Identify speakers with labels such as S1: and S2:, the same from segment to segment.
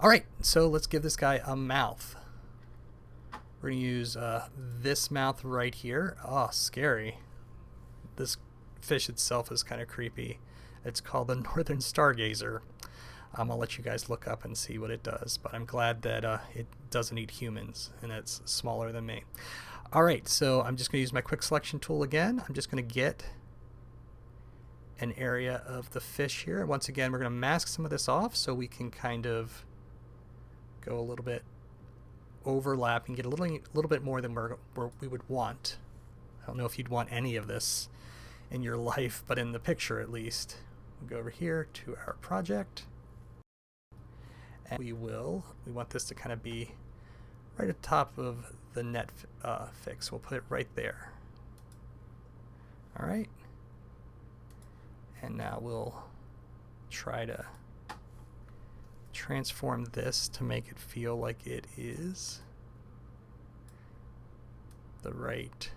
S1: All right, so let's give this guy a mouth. We're going to use this mouth right here. Oh, scary. This fish itself is kind of creepy. It's called the Northern Stargazer. I'll let you guys look up and see what it does, but I'm glad that it doesn't eat humans, and it's smaller than me. All right, so I'm just going to use my quick selection tool again. I'm just going to get an area of the fish here. Once again, we're going to mask some of this off so we can kind of go a little bit overlap and get a little bit more than we would want. I don't know if you'd want any of this in your life, but in the picture at least. We'll go over here to our project, and we want this to kind of be right at the top of the net fix. We'll put it right there. All right, and now we'll try to transform this to make it feel like it is the right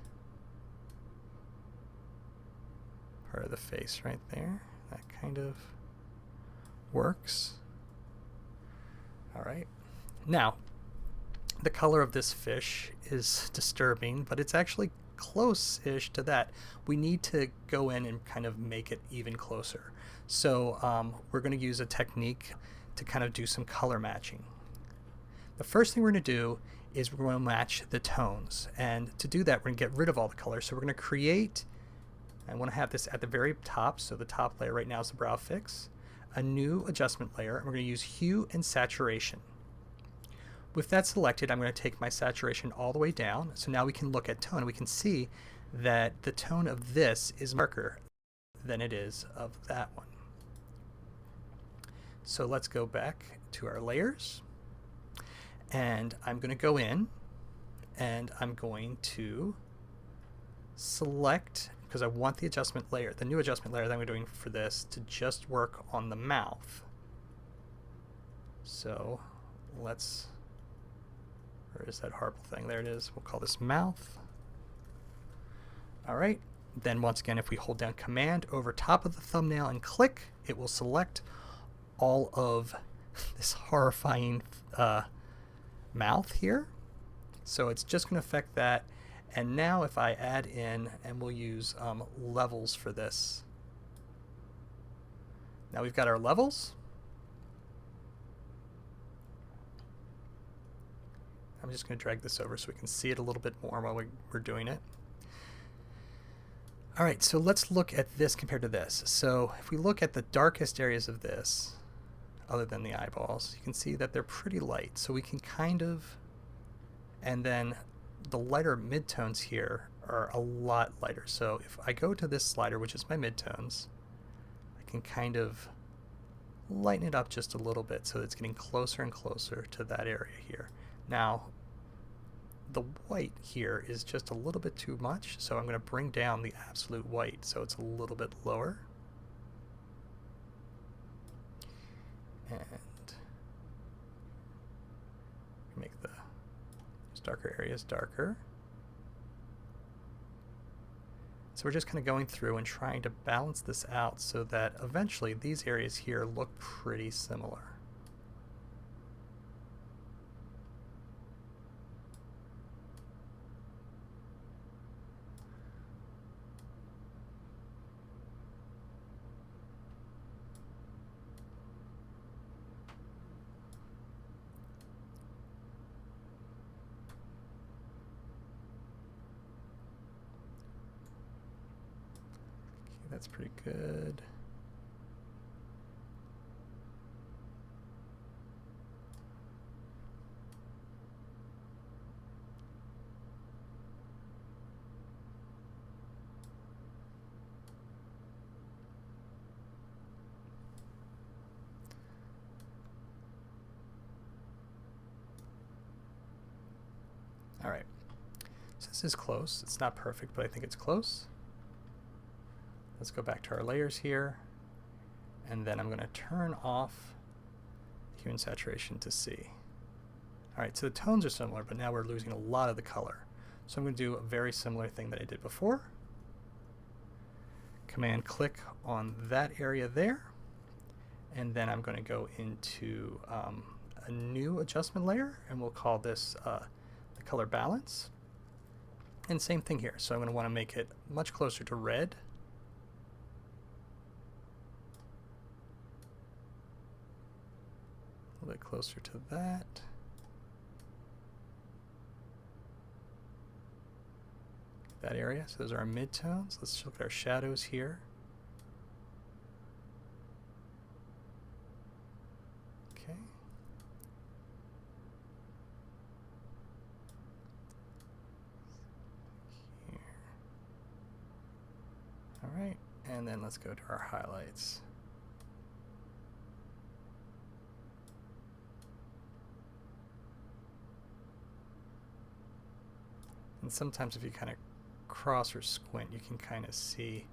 S1: part of the face right there. That kind of works. All right. Now, the color of this fish is disturbing, but it's actually close-ish to that. We need to go in and kind of make it even closer. So we're going to use a technique to kind of do some color matching. The first thing we're going to do is we're going to match the tones. And to do that, we're going to get rid of all the colors. So we're going to create, I want to have this at the very top, so the top layer right now is the brow fix, a new adjustment layer, and we're going to use hue and saturation. With that selected, I'm going to take my saturation all the way down, so now we can look at tone. We can see that the tone of this is darker than it is of that one. So let's go back to our layers, and I'm going to go in and I'm going to select, because I want the adjustment layer, the new adjustment layer that I'm doing for this, to just work on the mouth. So let's, where is that horrible thing? There it is. We'll call this mouth. All right. Then once again, if we hold down Command over top of the thumbnail and click, it will select all of this horrifying mouth here. So it's just going to affect that. And now if I add in, and we'll use levels for this. Now we've got our levels. I'm just going to drag this over so we can see it a little bit more while we're doing it. All right, so let's look at this compared to this. So if we look at the darkest areas of this, other than the eyeballs, you can see that they're pretty light. So we can kind of, and then the lighter midtones here are a lot lighter. So if I go to this slider, which is my midtones, I can kind of lighten it up just a little bit so it's getting closer and closer to that area here. Now, the white here is just a little bit too much, so I'm going to bring down the absolute white so it's a little bit lower. And make the darker areas darker. So we're just kind of going through and trying to balance this out so that eventually these areas here look pretty similar. That's pretty good. All right, so this is close. It's not perfect, but I think it's close. Let's go back to our layers here, and then I'm going to turn off hue and saturation to see. All right, so the tones are similar, but now we're losing a lot of the color. So I'm going to do a very similar thing that I did before. Command click on that area there, and then I'm going to go into a new adjustment layer, and we'll call this the color balance. And same thing here. So I'm going to want to make it much closer to red. A little bit closer to that. That area. So those are our midtones. Let's look at our shadows here. Okay. Here. All right. And then let's go to our highlights. And sometimes if you kind of cross or squint, you can kind of see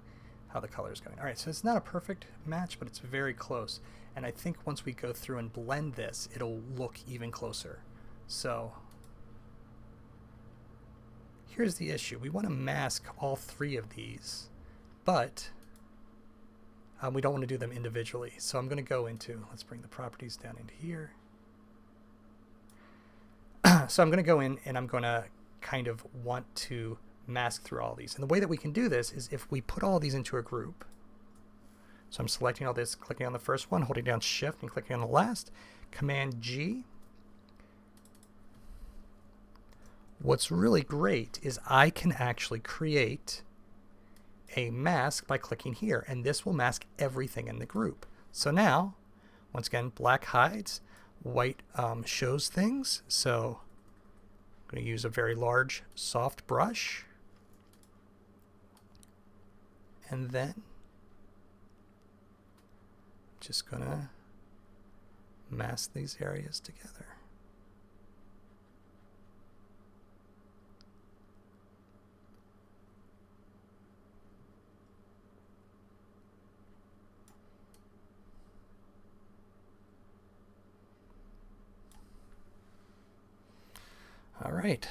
S1: how the color is going. All right, so it's not a perfect match, but it's very close. And I think once we go through and blend this, it'll look even closer. So here's the issue. We want to mask all three of these, but we don't want to do them individually. So I'm going to go into, let's bring the properties down into here. So I'm going to go in and I'm going to kind of want to mask through all these. And the way that we can do this is if we put all these into a group. So I'm selecting all this, clicking on the first one, holding down Shift and clicking on the last, Command G. What's really great is I can actually create a mask by clicking here, and this will mask everything in the group. So now, once again, black hides, white shows things. So I'm going to use a very large, soft brush. And then just going to mask these areas together. All right.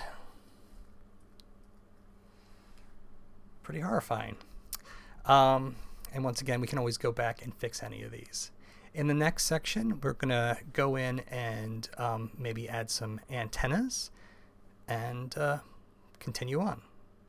S1: Pretty horrifying. And once again, we can always go back and fix any of these. In the next section, we're going to go in and maybe add some antennas and continue on.